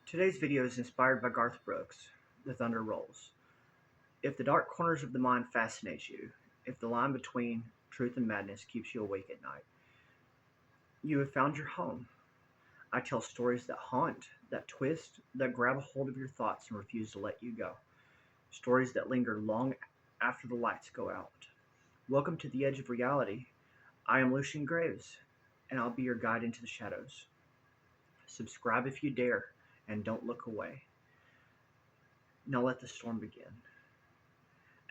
Today's video is inspired by Garth Brooks, The Thunder Rolls. If the dark corners of the mind fascinate you, if the line between truth and madness keeps you awake at night, you have found your home. I tell stories that haunt, that twist, that grab a hold of your thoughts and refuse to let you go. Stories that linger long after the lights go out. Welcome to the edge of reality. I am Lucian Graves, and I'll be your guide into the shadows. Subscribe if you dare, and don't look away. Now let the storm begin.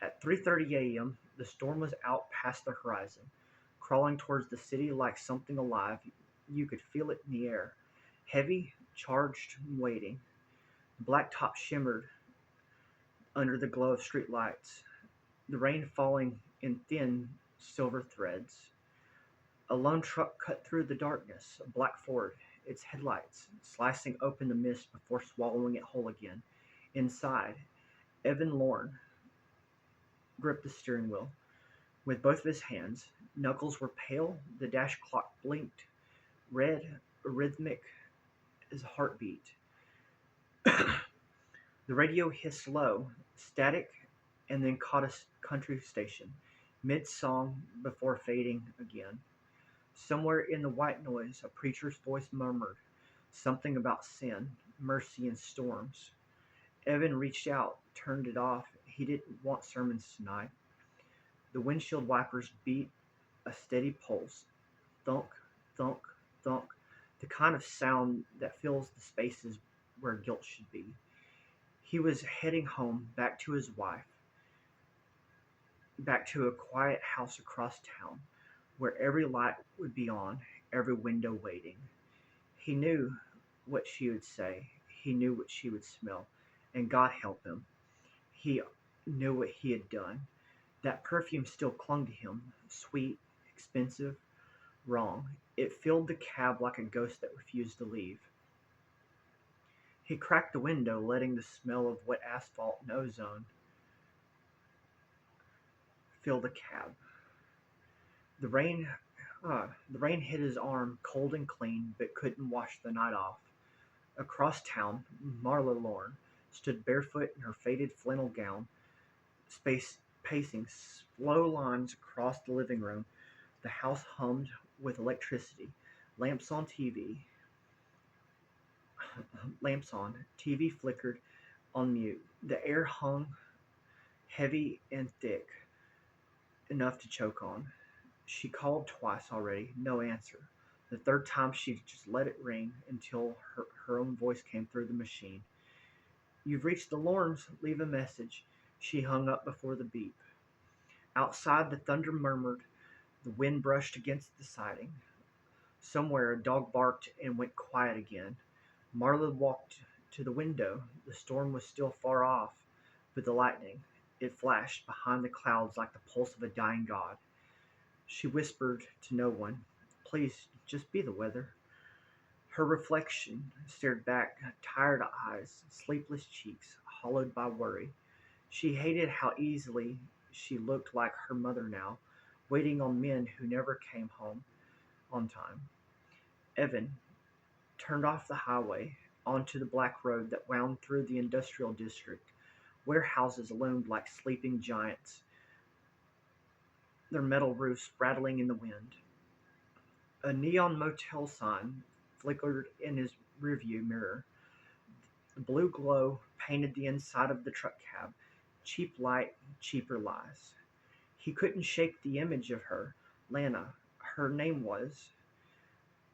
At 3:30 a.m., the storm was out past the horizon, crawling towards the city like something alive. You could feel it in the air, heavy, charged, and waiting. The black top shimmered under the glow of street lights, the rain falling in thin silver threads. A lone truck cut through the darkness, a black Ford, its headlights slicing open the mist before swallowing it whole again. Inside, Evan Lorne gripped the steering wheel with both of his hands. Knuckles were pale, the dash clock blinked, red, rhythmic as a heartbeat. The radio hissed low, static, and then caught a country station, mid-song before fading again. Somewhere in the white noise, a preacher's voice murmured something about sin, mercy, and storms. Evan reached out, turned it off. He didn't want sermons tonight. The windshield wipers beat a steady pulse. Thunk, thunk, thunk. The kind of sound that fills the spaces where guilt should be. He was heading home, back to his wife, back to a quiet house across town, where every light would be on, every window waiting. He knew what she would say. He knew what she would smell. And God help him. He knew what he had done. That perfume still clung to him, sweet, expensive, wrong. It filled the cab like a ghost that refused to leave. He cracked the window, letting the smell of wet asphalt and ozone fill the cab. The rain, the rain hit his arm, cold and clean, but couldn't wash the night off. Across town, Marla Lorne stood barefoot in her faded flannel gown, pacing slow lines across the living room. The house hummed with electricity, lamps on TV, lamps on, TV flickered on mute. The air hung heavy and thick, enough to choke on. She called twice already, no answer. The third time she just let it ring until her own voice came through the machine. You've reached the Lornes, leave a message. She hung up before the beep. Outside the thunder murmured, the wind brushed against the siding. Somewhere a dog barked and went quiet again. Marla walked to the window. The storm was still far off, but the lightning, it flashed behind the clouds like the pulse of a dying god. She whispered to no one, please, just be the weather. Her reflection stared back, tired eyes, sleepless cheeks, hollowed by worry. She hated how easily she looked like her mother now, waiting on men who never came home on time. Evan turned off the highway onto the black road that wound through the industrial district. Warehouses loomed like sleeping giants, their metal roofs rattling in the wind. A neon motel sign flickered in his rearview mirror. The blue glow painted the inside of the truck cab. Cheap light, cheaper lies. He couldn't shake the image of her, Lana, her name was.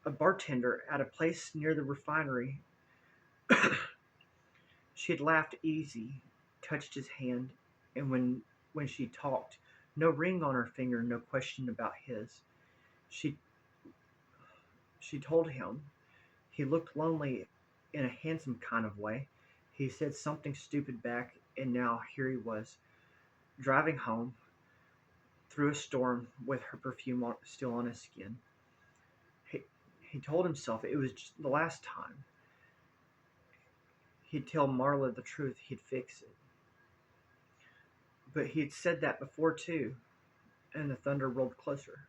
A bartender at a place near the refinery. She had laughed easy, touched his hand, and when she talked, no ring on her finger, no question about his. She she told him. He looked lonely in a handsome kind of way. He said something stupid back, and now here he was, driving home through a storm with her perfume still on his skin. He, he told himself it was just the last time. He'd tell Marla the truth, he'd fix it. But he'd said that before too, and the thunder rolled closer.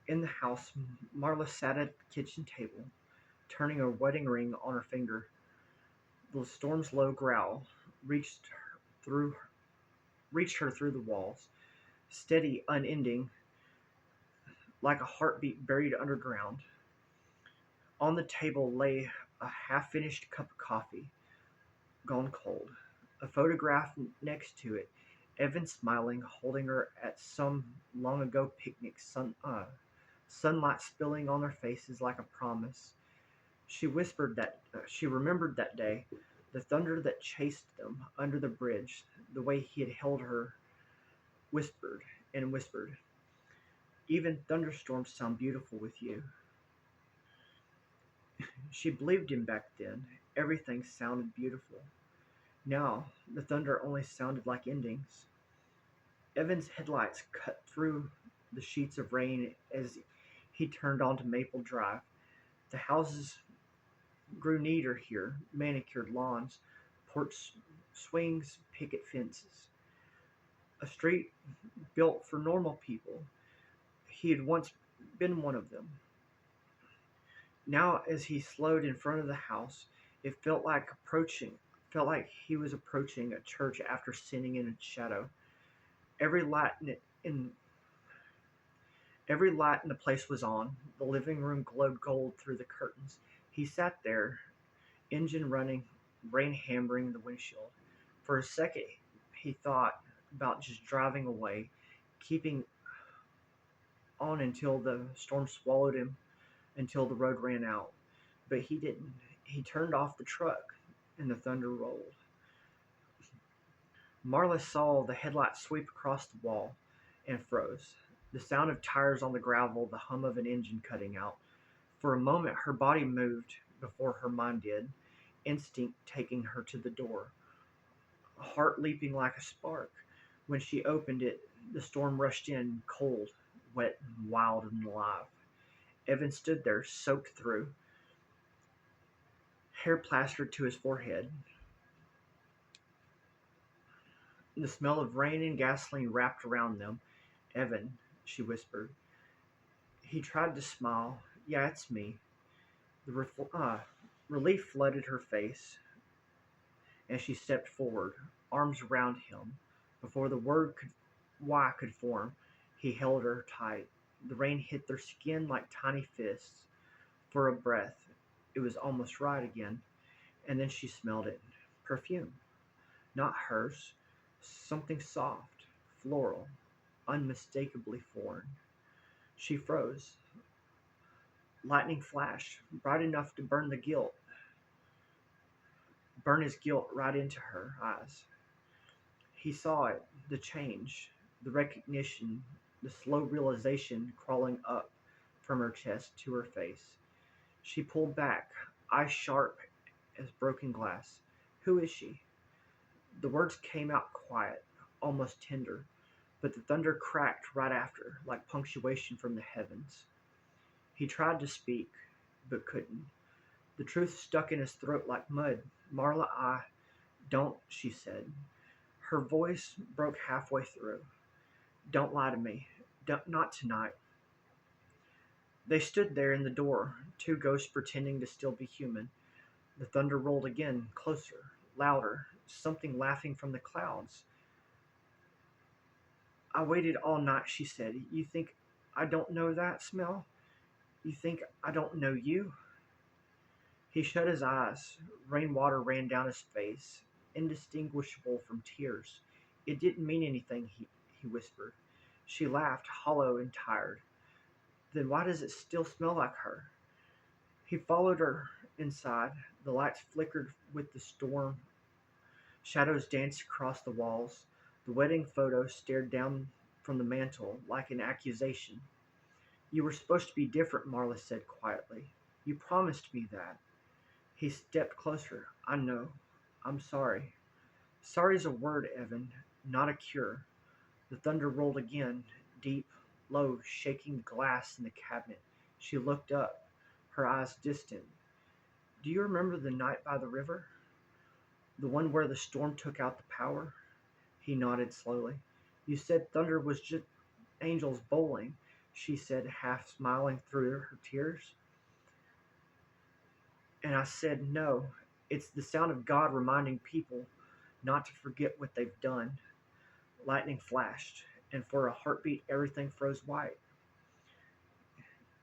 In the house, Marla sat at the kitchen table, turning a wedding ring on her finger. The storm's low growl reached through reached her through the walls, steady, unending, like a heartbeat buried underground. On the table lay a half-finished cup of coffee, gone cold. A photograph next to it, Evan smiling, holding her at some long ago picnic, sunlight spilling on their faces like a promise. She remembered that day, the thunder that chased them under the bridge, the way he had held her, whispered and whispered. Even thunderstorms sound beautiful with you. She believed him back then. Everything sounded beautiful. Now, the thunder only sounded like endings. Evan's headlights cut through the sheets of rain as he turned onto Maple Drive. The houses grew neater here, manicured lawns, porch swings, picket fences. A street built for normal people. He had once been one of them. Now, as he slowed in front of the house, it felt like he was approaching a church after sinning in its shadow. Every light in every light in the place was on. The living room glowed gold through the curtains. He sat there, engine running, rain hammering the windshield. For a second, he thought about just driving away, keeping on until the storm swallowed him, until the road ran out. But he didn't. He turned off the truck, and the thunder rolled. Marla saw the headlight sweep across the wall and froze. The sound of tires on the gravel, the hum of an engine cutting out. For a moment, her body moved before her mind did, instinct taking her to the door, heart leaping like a spark. When she opened it, the storm rushed in, cold, wet, wild, and alive. Evan stood there, soaked through, hair plastered to his forehead. The smell of rain and gasoline wrapped around them. "Evan," she whispered. He tried to smile. "Yeah, it's me." Relief flooded her face as she stepped forward, arms around him. Before the word "why" could form, he held her tight. The rain hit their skin like tiny fists. For a breath, it was almost right again. And then she smelled it. Perfume. Not hers. Something soft, floral, unmistakably foreign. She froze. Lightning flashed, bright enough to burn his guilt right into her eyes. He saw it, the change, the recognition, the slow realization crawling up from her chest to her face. She pulled back, eyes sharp as broken glass. "Who is she?" The words came out quiet, almost tender, but the thunder cracked right after, like punctuation from the heavens. He tried to speak, but couldn't. The truth stuck in his throat like mud. "Marla, I don't," she said. Her voice broke halfway through. "Don't lie to me. Not tonight." They stood there in the door, two ghosts pretending to still be human. The thunder rolled again, closer, louder, something laughing from the clouds. "I waited all night," she said. "You think I don't know that smell? You think I don't know you?" He shut his eyes. Rainwater ran down his face, indistinguishable from tears. "It didn't mean anything," he whispered. She laughed, hollow and tired. "Then why does it still smell like her?" He followed her inside. The lights flickered with the storm. Shadows danced across the walls. The wedding photo stared down from the mantel like an accusation. "You were supposed to be different," Marla said quietly. "You promised me that." He stepped closer. "I know. I'm sorry." "Sorry's a word, Evan, not a cure." The thunder rolled again, deep, low, shaking the glass in the cabinet. She looked up, her eyes distant. "Do you remember the night by the river? The one where the storm took out the power?" He nodded slowly. "You said thunder was just angels bowling," she said, half smiling through her tears. "And I said no, It's the sound of God reminding people not to forget what they've done. Lightning flashed, and for a heartbeat, everything froze white.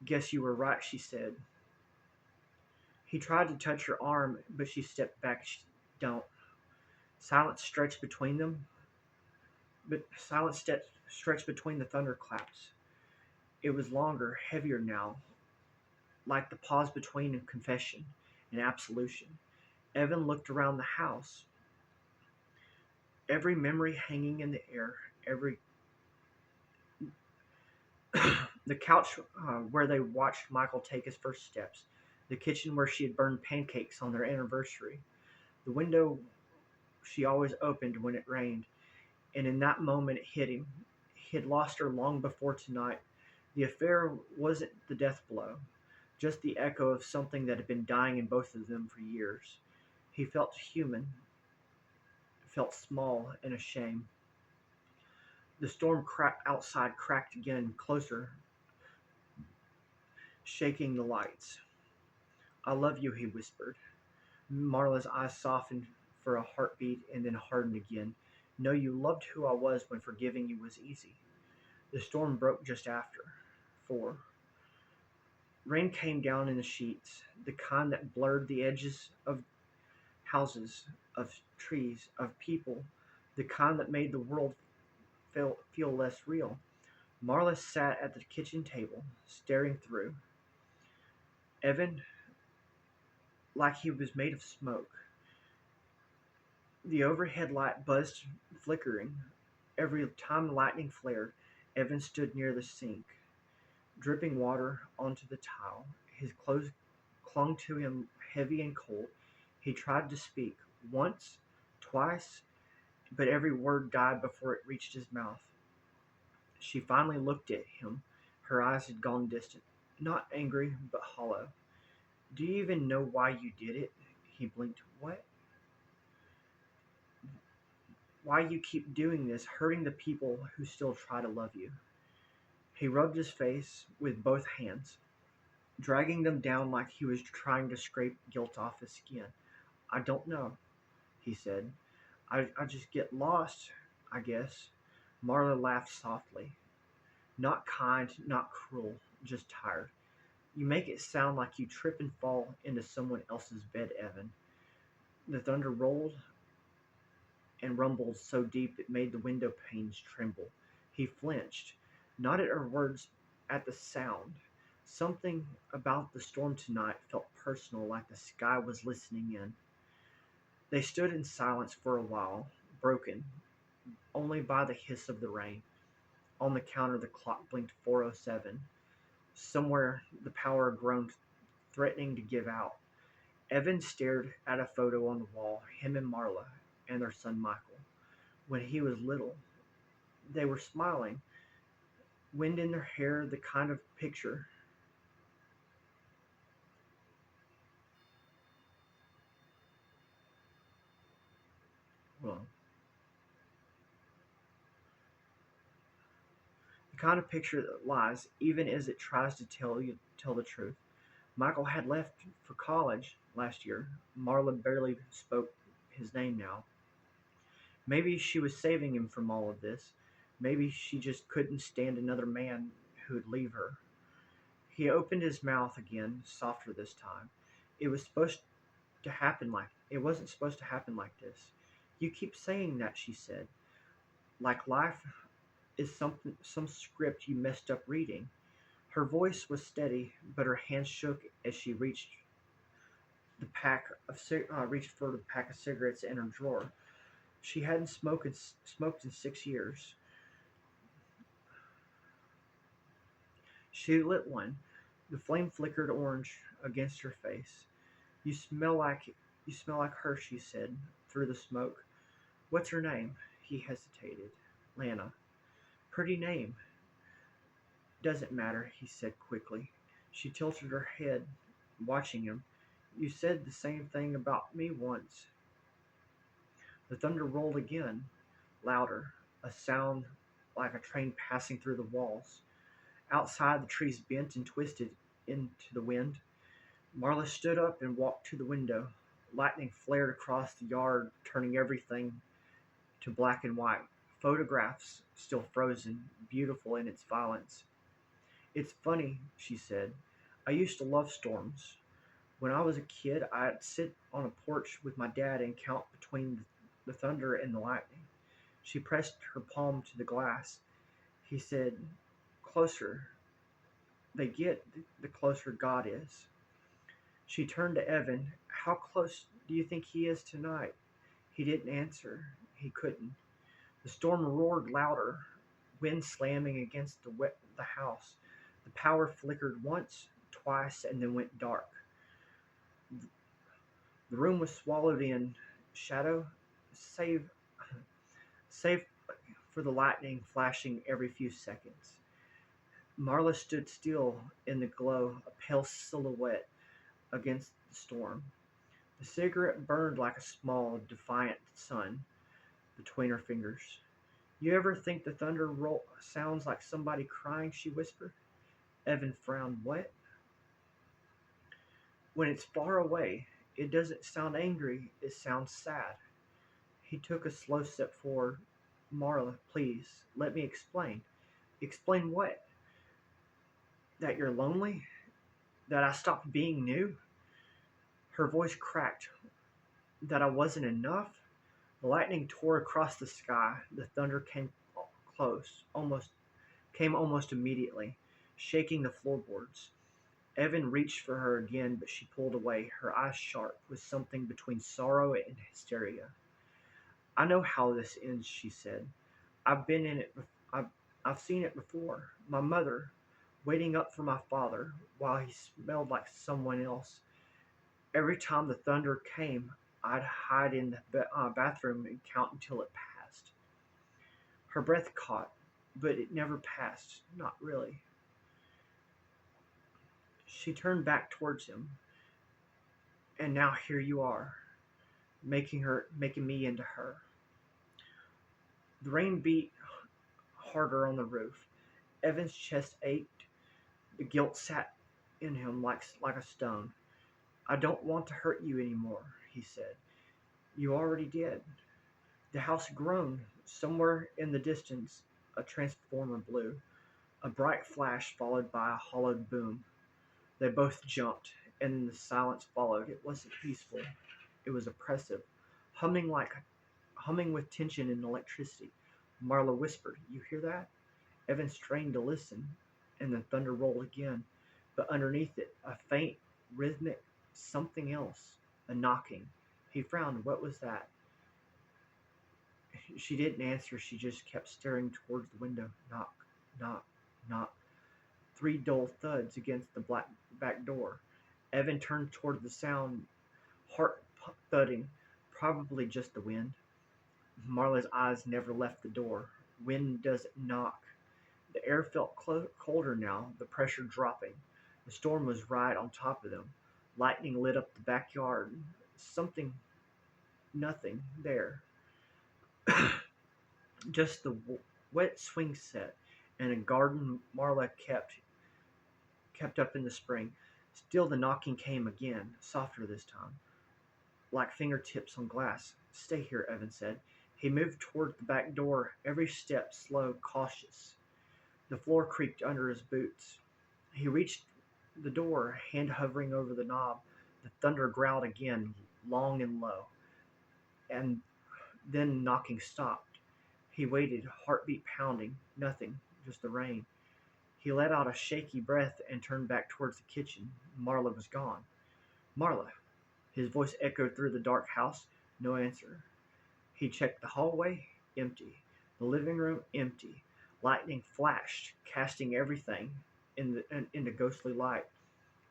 Guess you were right, she said. He tried to touch her arm, but she stepped back. Don't. Silence stretched between them, but stretched between the thunderclaps. It was longer, heavier now, like the pause between a confession and absolution. Evan looked around the house, every memory hanging in the air, every the couch where they watched Michael take his first steps, the kitchen where she had burned pancakes on their anniversary, the window she always opened when it rained, and in that moment it hit him. He had lost her long before tonight. The affair wasn't the death blow, just the echo of something that had been dying in both of them for years. He felt human, felt small and ashamed. The storm outside cracked again, closer, shaking the lights. I love you, he whispered. Marla's eyes softened for a heartbeat and then hardened again. No, you loved who I was when forgiving you was easy. The storm broke just after. 4. Rain came down in the sheets, the kind that blurred the edges of houses, of trees, of people, the kind that made the world feel less real. Marla sat at the kitchen table, staring through. Evan, like he was made of smoke. The overhead light buzzed, flickering. Every time lightning flared, Evan stood near the sink, dripping water onto the tile. His clothes clung to him heavy and cold. He tried to speak, once, twice, but every word died before it reached his mouth. She finally looked at him. Her eyes had gone distant, not angry, but hollow. Do you even know why you did it? He blinked. What? Why you keep doing this, hurting the people who still try to love you? He rubbed his face with both hands, dragging them down like he was trying to scrape guilt off his skin. I don't know, he said. I just get lost, I guess. Marla laughed softly. Not kind, not cruel, just tired. You make it sound like you trip and fall into someone else's bed, Evan. The thunder rolled and rumbled so deep it made the window panes tremble. He flinched, not at her words, at the sound. Something about the storm tonight felt personal, like the sky was listening in. They stood in silence for a while, broken only by the hiss of the rain. On the counter, the clock blinked 4:07. Somewhere, the power groaned, threatening to give out. Evan stared at a photo on the wall, him and Marla, and their son Michael. When he was little, they were smiling, wind in their hair, the kind of picture. Well, the kind of picture that lies, even as it tries to tell the truth. Michael had left for college last year. Marla barely spoke his name now. Maybe she was saving him from all of this. Maybe she just couldn't stand another man who'd leave her. He opened his mouth again, softer this time. It wasn't supposed to happen like this. You keep saying that, she said. Like life is some script you messed up reading. Her voice was steady, but her hand shook as she reached for the pack of cigarettes in her drawer. She hadn't smoked in 6 years. She lit one. The flame flickered orange against her face. You smell like you smell like her, she said through the smoke. What's her name? He hesitated. Lana. Pretty name. Doesn't matter, he said quickly. She tilted her head, watching him. You said the same thing about me once. The thunder rolled again, louder, a sound like a train passing through the walls. Outside, the trees bent and twisted into the wind. Marla stood up and walked to the window. Lightning flared across the yard, turning everything to black and white. Photographs still frozen, beautiful in its violence. "It's funny," she said. "I used to love storms. When I was a kid, I'd sit on a porch with my dad and count between the thunder and the lightning." She pressed her palm to the glass. He said, "Closer they get, the closer God is." She turned to Evan. "How close do you think he is tonight?" He didn't answer. He couldn't. The storm roared louder, wind slamming against the house. The power flickered once, twice, and then went dark. The room was swallowed in shadow, save save for the lightning flashing every few seconds. Marla stood still in the glow, a pale silhouette against the storm. The cigarette burned like a small, defiant sun between her fingers. "You ever think the thunder roll sounds like somebody crying?" she whispered. Evan frowned. "What?" "When it's far away, it doesn't sound angry, it sounds sad." He took a slow step forward. "Marla, please, let me explain." "Explain what?" "That you're lonely? That I stopped being new?" Her voice cracked. "That I wasn't enough?" The lightning tore across the sky. The thunder came close, almost immediately, shaking the floorboards. Evan reached for her again, but she pulled away, her eyes sharp, with something between sorrow and hysteria. "I know how this ends," she said. "I've been in it. I've seen it before. My mother, waiting up for my father, while he smelled like someone else. Every time the thunder came, I'd hide in the bathroom and count until it passed." Her breath caught, but it never passed. Not really. She turned back towards him. "And now here you are, making me into her." The rain beat harder on the roof. Evan's chest ached. The guilt sat in him like a stone. "I don't want to hurt you anymore," he said. "You already did." The house groaned. Somewhere in the distance, a transformer blew. A bright flash followed by a hollow boom. They both jumped, and the silence followed. It wasn't peaceful. It was oppressive, humming with tension and electricity. Marla whispered, "You hear that?" Evan strained to listen, and the thunder rolled again, but underneath it, a faint, rhythmic something else, a knocking. He frowned. What was that? She didn't answer. She just kept staring towards the window. Knock, knock, knock. Three dull thuds against the black back door. Evan turned toward the sound, heart thudding, probably just the wind. Marla's eyes never left the door. Wind doesn't knock. The air felt colder now, the pressure dropping. The storm was right on top of them. Lightning lit up the backyard. Something, nothing there. Just the wet swing set and a garden Marla kept up in the spring. Still the knocking came again, softer this time, like fingertips on glass. "Stay here," Evan said. He moved toward the back door, every step slow, cautious. The floor creaked under his boots. He reached the door, hand hovering over the knob. The thunder growled again, long and low, and then knocking stopped. He waited, heartbeat pounding. Nothing, just the rain. He let out a shaky breath and turned back towards the kitchen. Marla was gone. "Marla!" His voice echoed through the dark house. No answer. He checked the hallway. Empty. The living room. Empty. Lightning flashed, casting everything into ghostly light.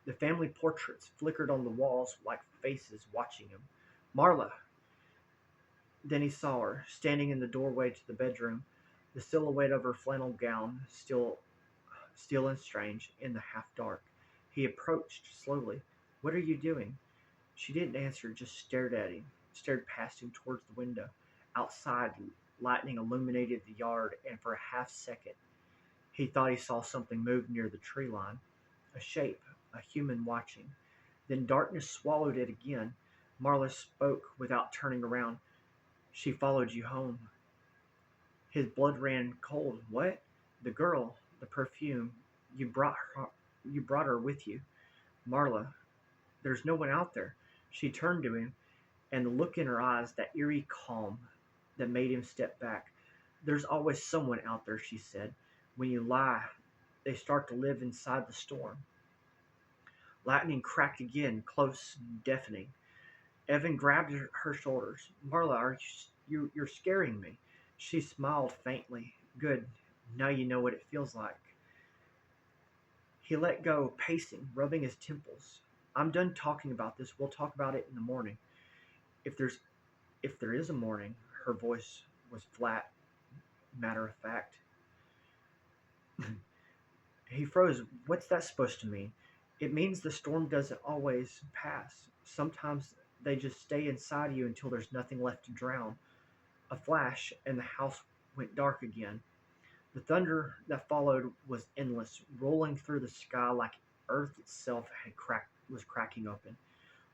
The family portraits flickered on the walls like faces watching him. "Marla!" Then he saw her, standing in the doorway to the bedroom, the silhouette of her flannel gown still and strange in the half dark. He approached slowly. "What are you doing?" She didn't answer, just stared at him, stared past him towards the window. Outside, lightning illuminated the yard, and for a half second he thought he saw something move near the tree line. A shape, a human watching. Then darkness swallowed it again. Marla spoke without turning around. She followed you home. His blood ran cold. What? The girl, the perfume. You brought her with you. Marla, there's no one out there. She turned to him, and the look in her eyes, that eerie calm that made him step back. There's always someone out there, she said. When you lie, they start to live inside the storm. Lightning cracked again, close, deafening. Evan grabbed her shoulders. Marla, you're scaring me. She smiled faintly. Good. Now you know what it feels like. He let go, pacing, rubbing his temples. I'm done talking about this. We'll talk about it in the morning. If there's if there is a morning, her voice was flat, matter of fact. He froze. What's that supposed to mean? It means the storm doesn't always pass. Sometimes they just stay inside you until there's nothing left to drown. A flash, and the house went dark again. The thunder that followed was endless, rolling through the sky like earth itself was cracking open.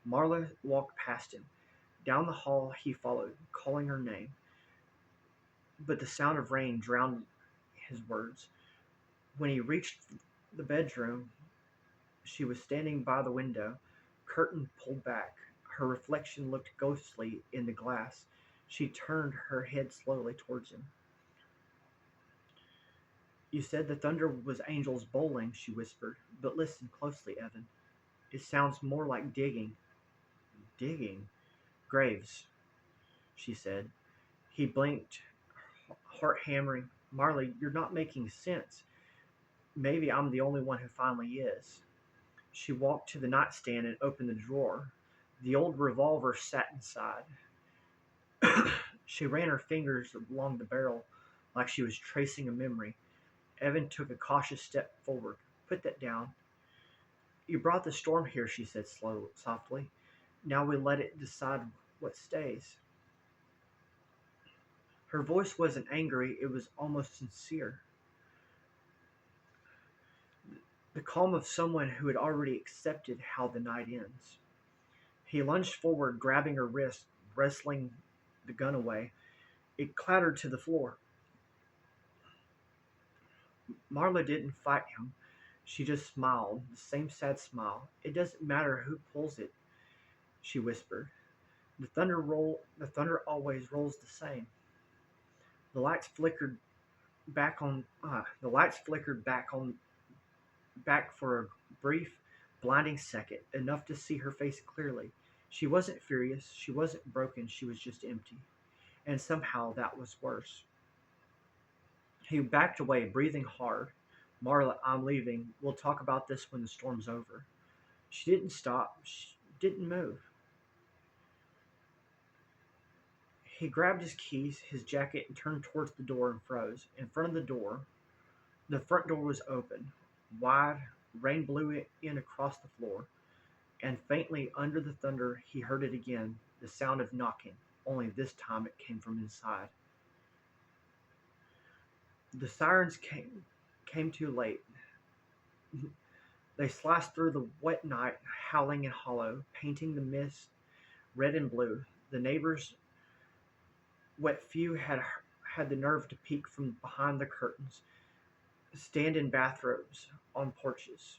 Marla walked past him. Down the hall he followed, calling her name, but the sound of rain drowned his words. When he reached the bedroom, she was standing by the window, curtain pulled back. Her reflection looked ghostly in the glass. She turned her head slowly towards him. You said the thunder was angels bowling, she whispered. But listen closely, Evan. It sounds more like digging. Digging? Graves, she said. He blinked, heart hammering. Marley, you're not making sense. Maybe I'm the only one who finally is. She walked to the nightstand and opened the drawer. The old revolver sat inside. She ran her fingers along the barrel like she was tracing a memory. Evan took a cautious step forward. Put that down. You brought the storm here, she said softly. Now we let it decide what stays. Her voice wasn't angry, it was almost sincere. The calm of someone who had already accepted how the night ends. He lunged forward, grabbing her wrist, wrestling the gun away. It clattered to the floor. Marla didn't fight him. She just smiled, the same sad smile. It doesn't matter who pulls it, she whispered. The thunder always rolls the same. The lights flickered back for a brief, blinding second, enough to see her face clearly. She wasn't furious, she wasn't broken, she was just empty. And somehow that was worse. He backed away, breathing hard. Marla, I'm leaving. We'll talk about this when the storm's over. She didn't stop. She didn't move. He grabbed his keys, his jacket, and turned towards the door and froze. In front of the front door was open. Wide, rain blew it in across the floor, and faintly under the thunder he heard it again, the sound of knocking, only this time it came from inside. The sirens came too late. They sliced through the wet night, howling and hollow, painting the mist red and blue. The neighbors, what few had the nerve to peek from behind the curtains, stand in bathrobes on porches,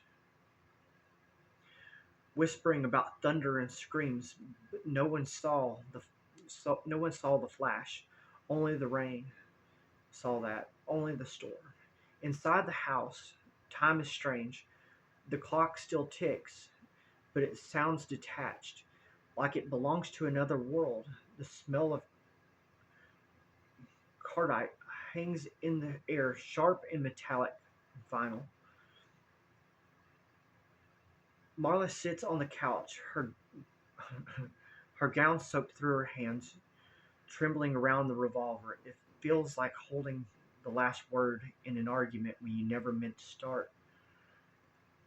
whispering about thunder and screams, but no one saw the flash. Only the rain saw that. Only the storm. Inside the house, time is strange. The clock still ticks, but it sounds detached, like it belongs to another world. The smell of cardite hangs in the air, sharp and metallic and final. Marla sits on the couch, her gown soaked through her hands, trembling around the revolver. It feels like holding the last word in an argument when you never meant to start.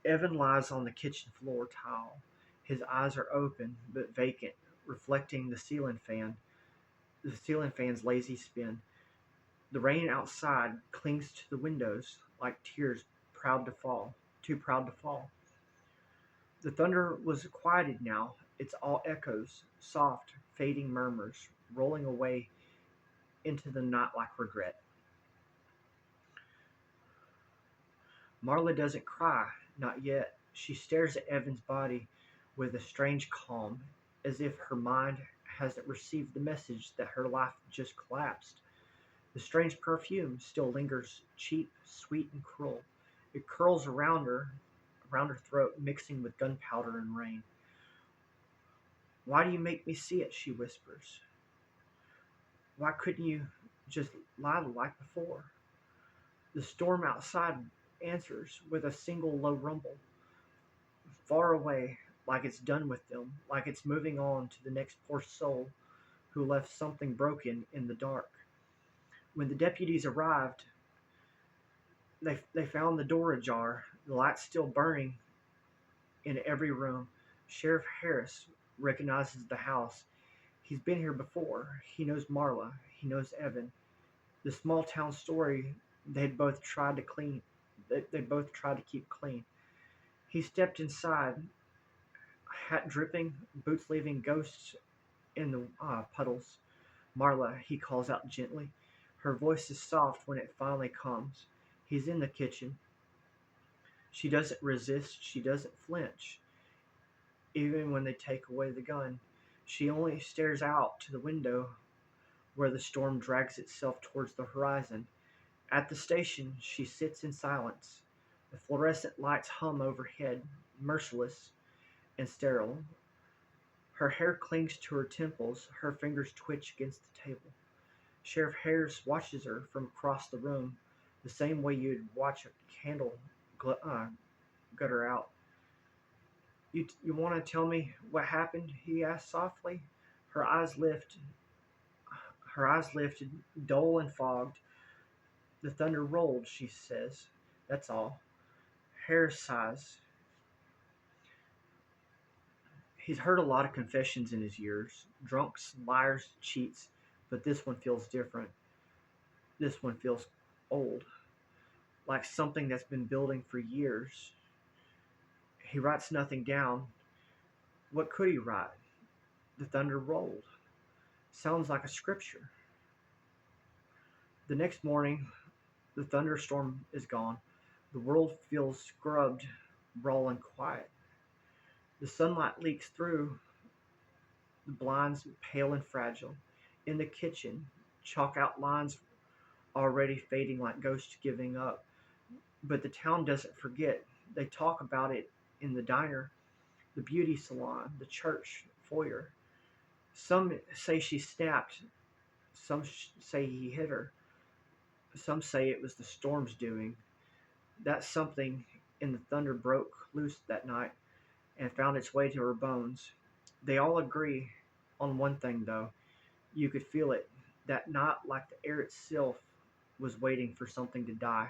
Evan lies on the kitchen floor tile. His eyes are open but vacant, reflecting the ceiling fan's lazy spin. The rain outside clings to the windows like tears too proud to fall. The thunder was quieted now. It's all echoes, soft, fading murmurs, rolling away into the night like regret. Marla doesn't cry, not yet. She stares at Evan's body with a strange calm, as if her mind hasn't received the message that her life just collapsed. The strange perfume still lingers, cheap, sweet, and cruel. It curls around her throat, mixing with gunpowder and rain. Why do you make me see it? She whispers. Why couldn't you just lie like before? The storm outside answers with a single low rumble, far away, like it's done with them, like it's moving on to the next poor soul who left something broken in the dark. When the deputies arrived, they found the door ajar, the lights still burning in every room. Sheriff Harris recognizes the house. He's been here before. He knows Marla. He knows Evan. The small town story they'd both tried to clean. They both tried to keep clean. He stepped inside, hat dripping, boots leaving ghosts in the puddles. Marla, he calls out gently. Her voice is soft when it finally comes. He's in the kitchen. She doesn't resist. She doesn't flinch. Even when they take away the gun, she only stares out to the window where the storm drags itself towards the horizon. At the station, she sits in silence. The fluorescent lights hum overhead, merciless and sterile. Her hair clings to her temples, her fingers twitch against the table. Sheriff Harris watches her from across the room, the same way you'd watch a candle gutter out. You want to tell me what happened? He asked softly. Her eyes lift. Her eyes lifted, dull and fogged. The thunder rolled, she says. That's all. Harris sighs. He's heard a lot of confessions in his years. Drunks, liars, cheats. But this one feels different. This one feels old. Like something that's been building for years. He writes nothing down. What could he write? The thunder rolled. Sounds like a scripture. The next morning, the thunderstorm is gone. The world feels scrubbed, raw, and quiet. The sunlight leaks through the blinds, pale and fragile. In the kitchen, chalk outlines already fading like ghosts giving up. But the town doesn't forget. They talk about it in the diner, the beauty salon, the church foyer. Some say she snapped. Some say he hit her. Some say it was the storm's doing. That something in the thunder broke loose that night and found its way to her bones. They all agree on one thing, though. You could feel it. That night, like the air itself, was waiting for something to die.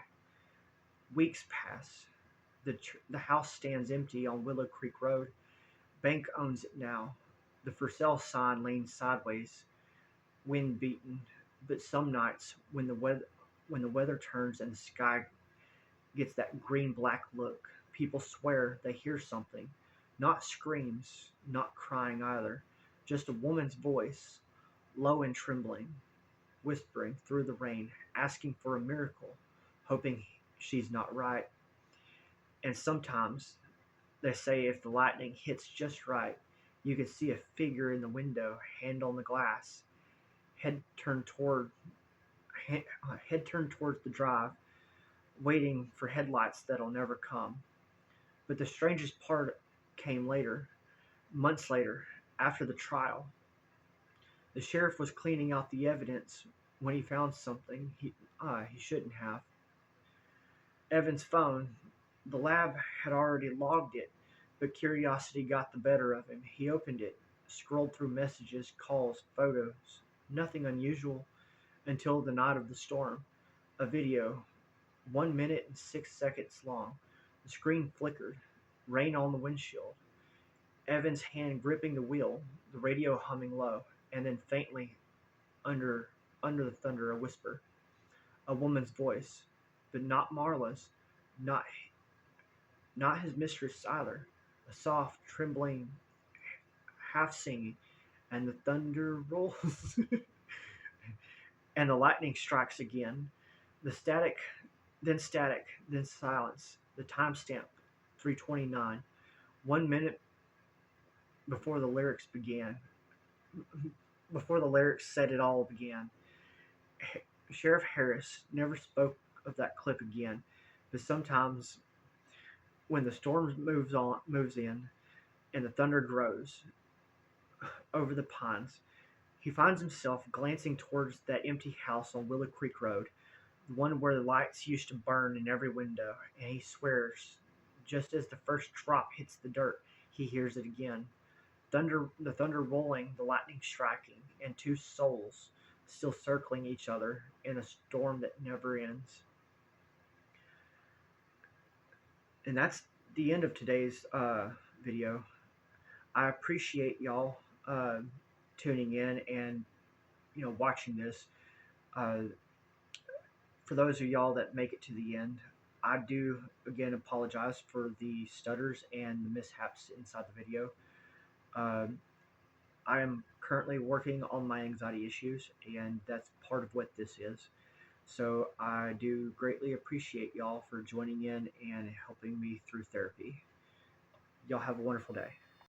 Weeks pass. The house stands empty on Willow Creek Road. Bank owns it now. The for sale sign leans sideways, wind beaten. But some nights, when the weather turns and the sky gets that green-black look, people swear they hear something. Not screams, not crying either. Just a woman's voice, low and trembling, whispering through the rain, asking for a miracle, hoping she's not right. And sometimes, they say if the lightning hits just right, you can see a figure in the window, hand on the glass, head turned toward head turned towards the drive, waiting for headlights that'll never come. But the strangest part came later, months later, after the trial. The sheriff was cleaning out the evidence when he found something he shouldn't have. Evan's phone. The lab had already logged it, but curiosity got the better of him. He opened it, scrolled through messages, calls, photos. Nothing unusual until the night of the storm. A video, 1 minute and 6 seconds long. The screen flickered. Rain on the windshield. Evan's hand gripping the wheel, the radio humming low, and then faintly under under the thunder a whisper. A woman's voice, but not Marla's, not not his mistress either. A soft, trembling half singing, and the thunder rolls, and the lightning strikes again. The static, then silence. The timestamp 3:29, 1 minute before the lyrics began. Before the lyrics said it all began. Sheriff Harris never spoke of that clip again, but sometimes when the storm moves in, and the thunder grows over the pines, he finds himself glancing towards that empty house on Willow Creek Road, the one where the lights used to burn in every window, and he swears, just as the first drop hits the dirt, he hears it again. The thunder rolling, the lightning striking, and two souls still circling each other in a storm that never ends. And that's the end of today's video. I appreciate y'all tuning in and watching this. Uh, for those of y'all that make it to the end, I do again apologize for the stutters and the mishaps inside the video. Um, I am currently working on my anxiety issues, and that's part of what this is. So I do greatly appreciate y'all for joining in and helping me through therapy. Y'all have a wonderful day.